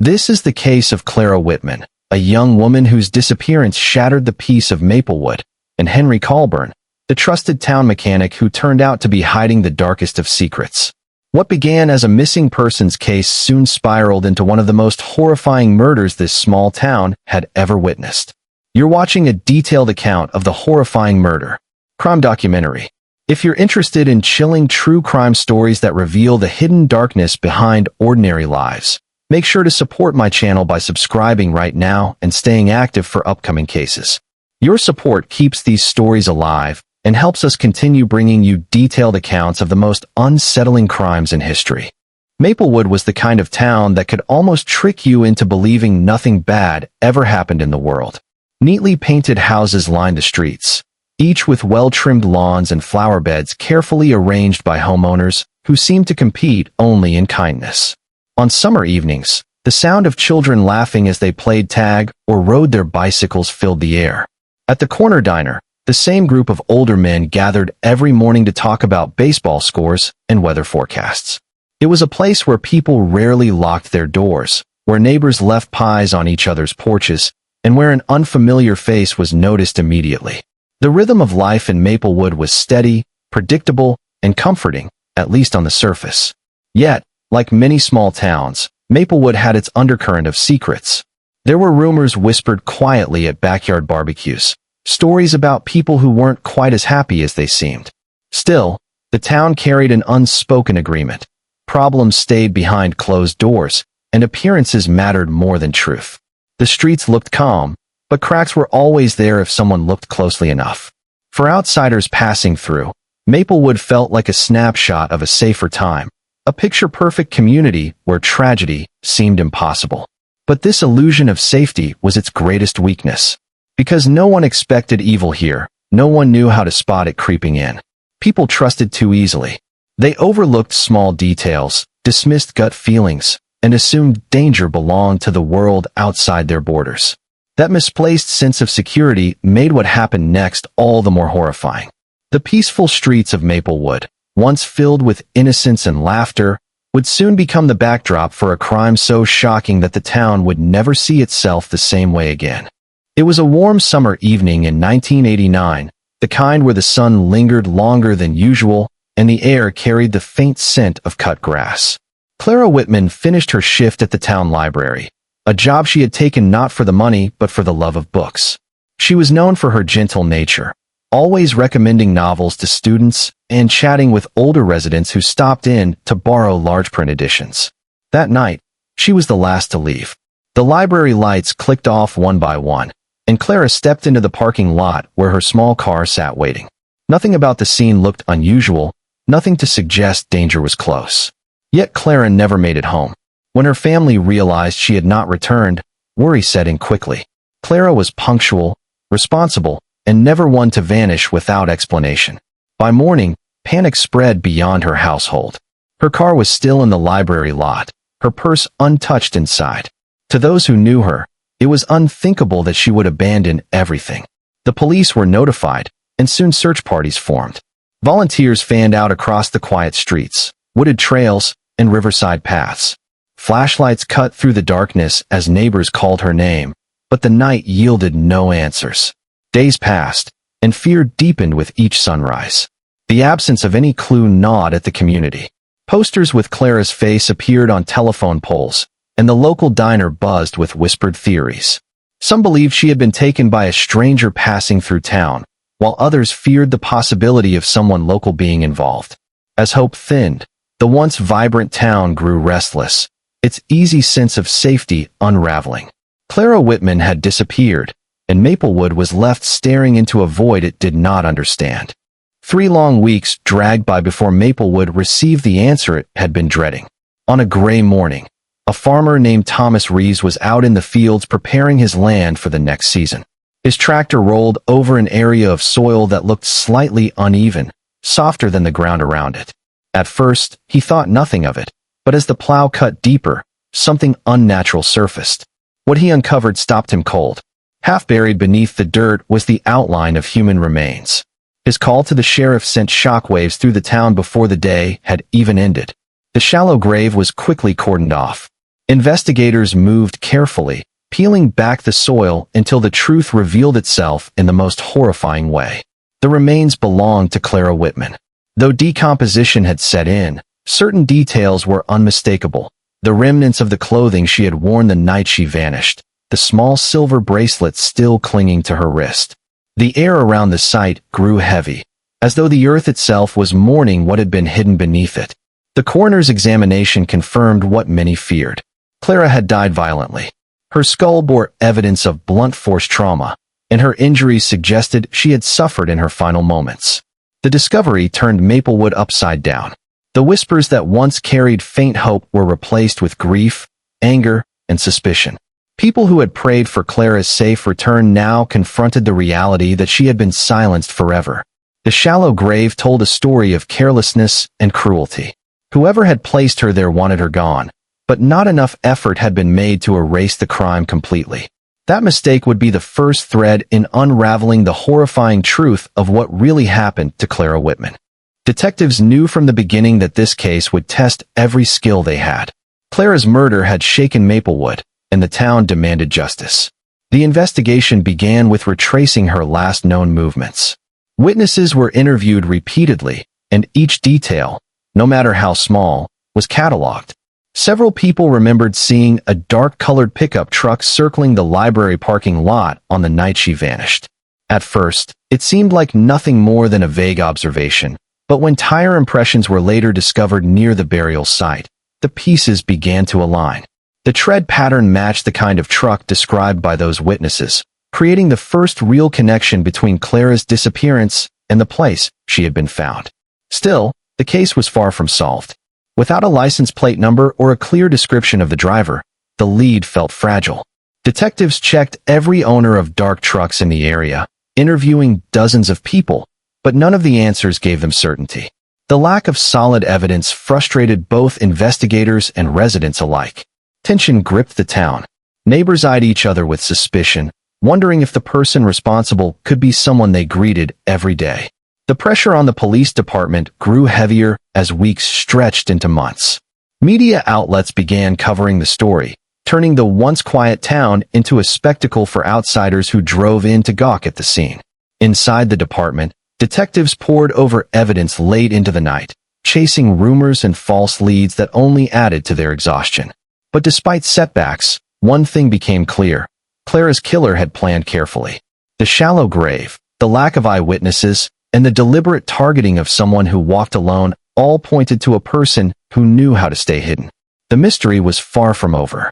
This is the case of Clara Whitman, a young woman whose disappearance shattered the peace of Maplewood, and Henry Colburn, the trusted town mechanic who turned out to be hiding the darkest of secrets. What began as a missing persons case soon spiraled into one of the most horrifying murders this small town had ever witnessed. You're watching a detailed account of the horrifying murder crime documentary. If you're interested in chilling true crime stories that reveal the hidden darkness behind ordinary lives, make sure to support my channel by subscribing right now and staying active for upcoming cases. Your support keeps these stories alive and helps us continue bringing you detailed accounts of the most unsettling crimes in history. Maplewood was the kind of town that could almost trick you into believing nothing bad ever happened in the world. Neatly painted houses lined the streets, each with well-trimmed lawns and flower beds carefully arranged by homeowners who seemed to compete only in kindness. On summer evenings, the sound of children laughing as they played tag or rode their bicycles filled the air. At the corner diner, the same group of older men gathered every morning to talk about baseball scores and weather forecasts. It was a place where people rarely locked their doors, where neighbors left pies on each other's porches, and where an unfamiliar face was noticed immediately. The rhythm of life in Maplewood was steady, predictable, and comforting, at least on the surface. Yet, like many small towns, Maplewood had its undercurrent of secrets. There were rumors whispered quietly at backyard barbecues, stories about people who weren't quite as happy as they seemed. Still, the town carried an unspoken agreement. Problems stayed behind closed doors, and appearances mattered more than truth. The streets looked calm, but cracks were always there if someone looked closely enough. For outsiders passing through, Maplewood felt like a snapshot of a safer time, a picture-perfect community where tragedy seemed impossible. But this illusion of safety was its greatest weakness. Because no one expected evil here, no one knew how to spot it creeping in. People trusted too easily. They overlooked small details, dismissed gut feelings, and assumed danger belonged to the world outside their borders. That misplaced sense of security made what happened next all the more horrifying. The peaceful streets of Maplewood, once filled with innocence and laughter, would soon become the backdrop for a crime so shocking that the town would never see itself the same way again. It was a warm summer evening in 1989, the kind where the sun lingered longer than usual and the air carried the faint scent of cut grass. Clara Whitman finished her shift at the town library, a job she had taken not for the money but for the love of books. She was known for her gentle nature, always recommending novels to students and chatting with older residents who stopped in to borrow large print editions. That night, she was the last to leave. The library lights clicked off one by one, and Clara stepped into the parking lot where her small car sat waiting. Nothing about the scene looked unusual, nothing to suggest danger was close. Yet Clara never made it home. When her family realized she had not returned, worry set in quickly. Clara was punctual, responsible, and never one to vanish without explanation. By morning, panic spread beyond her household. Her car was still in the library lot, her purse untouched inside. To those who knew her, it was unthinkable that she would abandon everything. The police were notified, and soon search parties formed. Volunteers fanned out across the quiet streets, wooded trails, and riverside paths. Flashlights cut through the darkness as neighbors called her name, but the night yielded no answers. Days passed, and fear deepened with each sunrise. The absence of any clue gnawed at the community. Posters with Clara's face appeared on telephone poles, and the local diner buzzed with whispered theories. Some believed she had been taken by a stranger passing through town, while others feared the possibility of someone local being involved. As hope thinned, the once vibrant town grew restless, its easy sense of safety unraveling. Clara Whitman had disappeared, and Maplewood was left staring into a void it did not understand. 3 long weeks dragged by before Maplewood received the answer it had been dreading. On a gray morning, a farmer named Thomas Reeves was out in the fields preparing his land for the next season. His tractor rolled over an area of soil that looked slightly uneven, softer than the ground around it. At first, he thought nothing of it, but as the plow cut deeper, something unnatural surfaced. What he uncovered stopped him cold. Half buried beneath the dirt was the outline of human remains. His call to the sheriff sent shockwaves through the town before the day had even ended. The shallow grave was quickly cordoned off. Investigators moved carefully, peeling back the soil until the truth revealed itself in the most horrifying way. The remains belonged to Clara Whitman. Though decomposition had set in, certain details were unmistakable. The remnants of the clothing she had worn the night she vanished, the small silver bracelet still clinging to her wrist. The air around the site grew heavy, as though the earth itself was mourning what had been hidden beneath it. The coroner's examination confirmed what many feared. Clara had died violently. Her skull bore evidence of blunt force trauma, and her injuries suggested she had suffered in her final moments. The discovery turned Maplewood upside down. The whispers that once carried faint hope were replaced with grief, anger, and suspicion. People who had prayed for Clara's safe return now confronted the reality that she had been silenced forever. The shallow grave told a story of carelessness and cruelty. Whoever had placed her there wanted her gone, but not enough effort had been made to erase the crime completely. That mistake would be the first thread in unraveling the horrifying truth of what really happened to Clara Whitman. Detectives knew from the beginning that this case would test every skill they had. Clara's murder had shaken Maplewood, and the town demanded justice. The investigation began with retracing her last known movements. Witnesses were interviewed repeatedly, and each detail, no matter how small, was cataloged. Several people remembered seeing a dark-colored pickup truck circling the library parking lot on the night she vanished. At first, it seemed like nothing more than a vague observation, but when tire impressions were later discovered near the burial site, the pieces began to align. The tread pattern matched the kind of truck described by those witnesses, creating the first real connection between Clara's disappearance and the place she had been found. Still, the case was far from solved. Without a license plate number or a clear description of the driver, the lead felt fragile. Detectives checked every owner of dark trucks in the area, interviewing dozens of people, but none of the answers gave them certainty. The lack of solid evidence frustrated both investigators and residents alike. Tension gripped the town. Neighbors eyed each other with suspicion, wondering if the person responsible could be someone they greeted every day. The pressure on the police department grew heavier as weeks stretched into months. Media outlets began covering the story, turning the once quiet town into a spectacle for outsiders who drove in to gawk at the scene. Inside the department, detectives pored over evidence late into the night, chasing rumors and false leads that only added to their exhaustion. But despite setbacks, one thing became clear. Clara's killer had planned carefully. The shallow grave, the lack of eyewitnesses, and the deliberate targeting of someone who walked alone all pointed to a person who knew how to stay hidden. The mystery was far from over.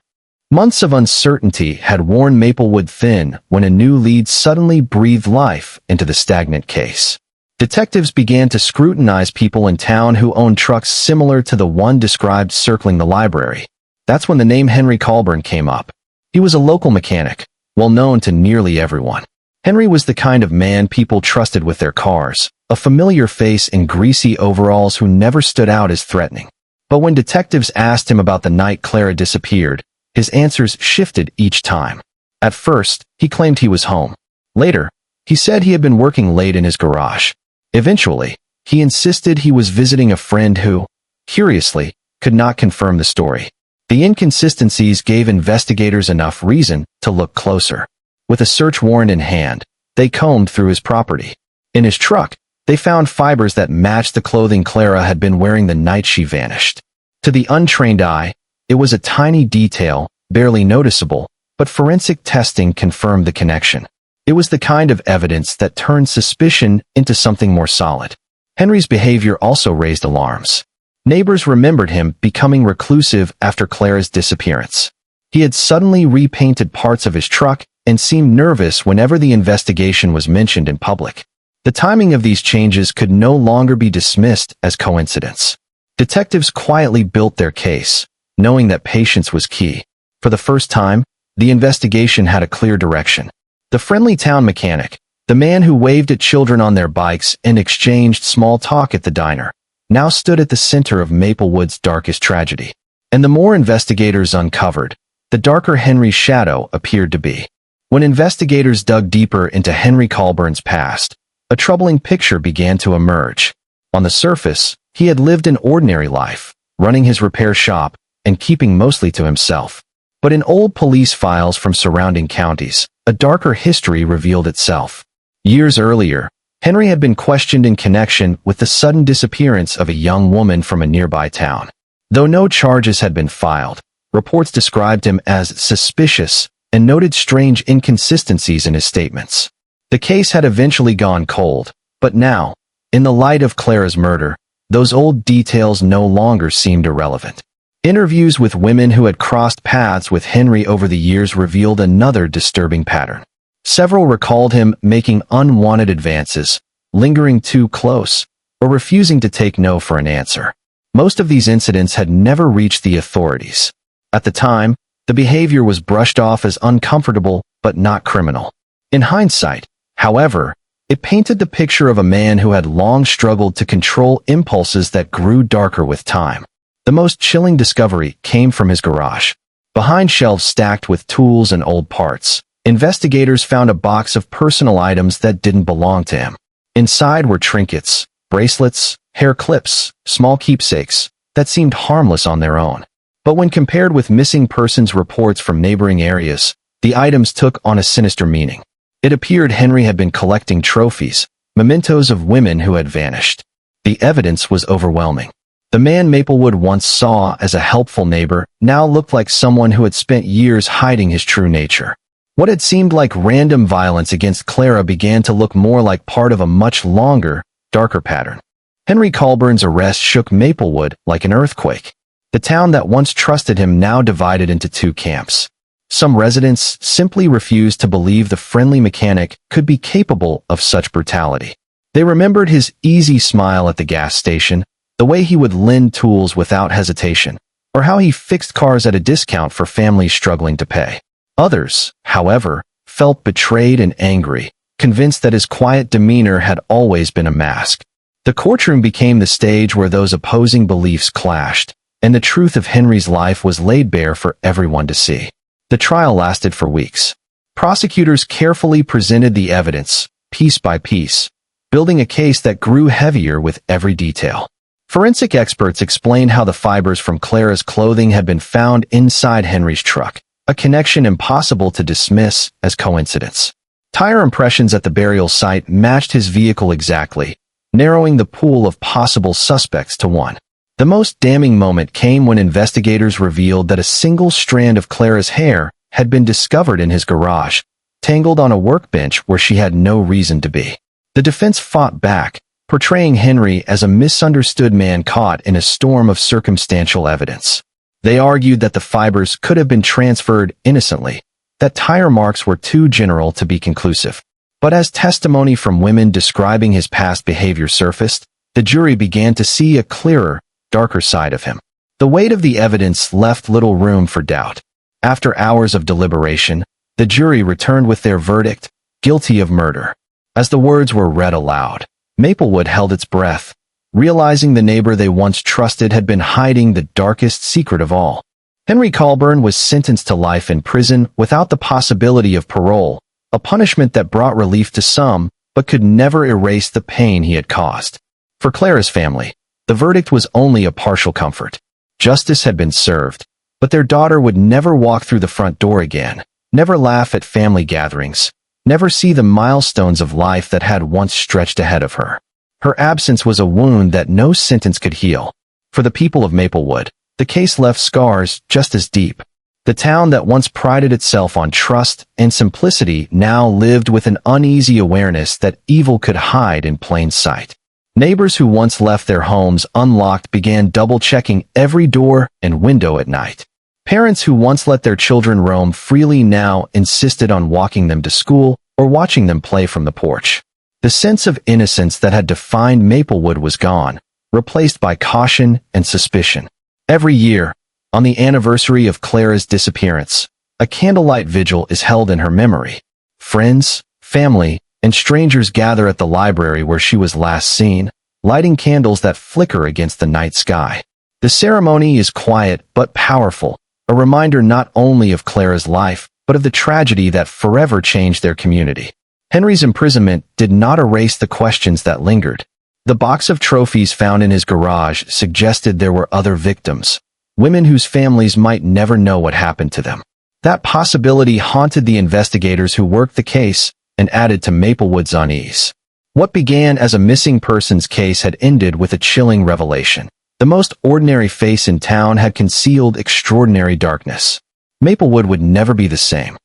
Months of uncertainty had worn Maplewood thin when a new lead suddenly breathed life into the stagnant case. Detectives began to scrutinize people in town who owned trucks similar to the one described circling the library. That's when the name Henry Colburn came up. He was a local mechanic, well known to nearly everyone. Henry was the kind of man people trusted with their cars, a familiar face in greasy overalls who never stood out as threatening. But when detectives asked him about the night Clara disappeared, his answers shifted each time. At first, he claimed he was home. Later, he said he had been working late in his garage. Eventually, he insisted he was visiting a friend who, curiously, could not confirm the story. The inconsistencies gave investigators enough reason to look closer. With a search warrant in hand, they combed through his property. In his truck, they found fibers that matched the clothing Clara had been wearing the night she vanished. To the untrained eye, it was a tiny detail, barely noticeable, but forensic testing confirmed the connection. It was the kind of evidence that turned suspicion into something more solid. Henry's behavior also raised alarms. Neighbors remembered him becoming reclusive after Clara's disappearance. He had suddenly repainted parts of his truck and seemed nervous whenever the investigation was mentioned in public. The timing of these changes could no longer be dismissed as coincidence. Detectives quietly built their case, knowing that patience was key. For the first time, the investigation had a clear direction. The friendly town mechanic, the man who waved at children on their bikes and exchanged small talk at the diner, now stood at the center of Maplewood's darkest tragedy. And the more investigators uncovered, the darker Henry's shadow appeared to be. When investigators dug deeper into Henry Colburn's past, a troubling picture began to emerge. On the surface, he had lived an ordinary life, running his repair shop, and keeping mostly to himself. But in old police files from surrounding counties, a darker history revealed itself. Years earlier, Henry had been questioned in connection with the sudden disappearance of a young woman from a nearby town. Though no charges had been filed, reports described him as suspicious and noted strange inconsistencies in his statements. The case had eventually gone cold, but now, in the light of Clara's murder, those old details no longer seemed irrelevant. Interviews with women who had crossed paths with Henry over the years revealed another disturbing pattern. Several recalled him making unwanted advances, lingering too close, or refusing to take no for an answer. Most of these incidents had never reached the authorities. At the time, the behavior was brushed off as uncomfortable but not criminal. In hindsight, however, it painted the picture of a man who had long struggled to control impulses that grew darker with time. The most chilling discovery came from his garage. Behind shelves stacked with tools and old parts, investigators found a box of personal items that didn't belong to him. Inside were trinkets, bracelets, hair clips, small keepsakes that seemed harmless on their own. But when compared with missing persons reports from neighboring areas, the items took on a sinister meaning. It appeared Henry had been collecting trophies, mementos of women who had vanished. The evidence was overwhelming. The man Maplewood once saw as a helpful neighbor now looked like someone who had spent years hiding his true nature. What had seemed like random violence against Clara began to look more like part of a much longer, darker pattern. Henry Colburn's arrest shook Maplewood like an earthquake. The town that once trusted him now divided into two camps. Some residents simply refused to believe the friendly mechanic could be capable of such brutality. They remembered his easy smile at the gas station, the way he would lend tools without hesitation, or how he fixed cars at a discount for families struggling to pay. Others, however, felt betrayed and angry, convinced that his quiet demeanor had always been a mask. The courtroom became the stage where those opposing beliefs clashed, and the truth of Henry's life was laid bare for everyone to see. The trial lasted for weeks. Prosecutors carefully presented the evidence, piece by piece, building a case that grew heavier with every detail. Forensic experts explained how the fibers from Clara's clothing had been found inside Henry's truck, a connection impossible to dismiss as coincidence. Tire impressions at the burial site matched his vehicle exactly, narrowing the pool of possible suspects to one. The most damning moment came when investigators revealed that a single strand of Clara's hair had been discovered in his garage, tangled on a workbench where she had no reason to be. The defense fought back, portraying Henry as a misunderstood man caught in a storm of circumstantial evidence. They argued that the fibers could have been transferred innocently, that tire marks were too general to be conclusive. But as testimony from women describing his past behavior surfaced, the jury began to see a clearer, darker side of him. The weight of the evidence left little room for doubt. After hours of deliberation, the jury returned with their verdict, guilty of murder. As the words were read aloud, Maplewood held its breath, realizing the neighbor they once trusted had been hiding the darkest secret of all. Henry Colburn was sentenced to life in prison without the possibility of parole, a punishment that brought relief to some, but could never erase the pain he had caused. For Clara's family, the verdict was only a partial comfort. Justice had been served, but their daughter would never walk through the front door again, never laugh at family gatherings, never see the milestones of life that had once stretched ahead of her. Her absence was a wound that no sentence could heal. For the people of Maplewood, the case left scars just as deep. The town that once prided itself on trust and simplicity now lived with an uneasy awareness that evil could hide in plain sight. Neighbors who once left their homes unlocked began double-checking every door and window at night. Parents who once let their children roam freely now insisted on walking them to school or watching them play from the porch. The sense of innocence that had defined Maplewood was gone, replaced by caution and suspicion. Every year, on the anniversary of Clara's disappearance, a candlelight vigil is held in her memory. Friends, family, and strangers gather at the library where she was last seen, lighting candles that flicker against the night sky. The ceremony is quiet but powerful, a reminder not only of Clara's life, but of the tragedy that forever changed their community. Henry's imprisonment did not erase the questions that lingered. The box of trophies found in his garage suggested there were other victims, women whose families might never know what happened to them. That possibility haunted the investigators who worked the case and added to Maplewood's unease. What began as a missing persons case had ended with a chilling revelation. The most ordinary face in town had concealed extraordinary darkness. Maplewood would never be the same.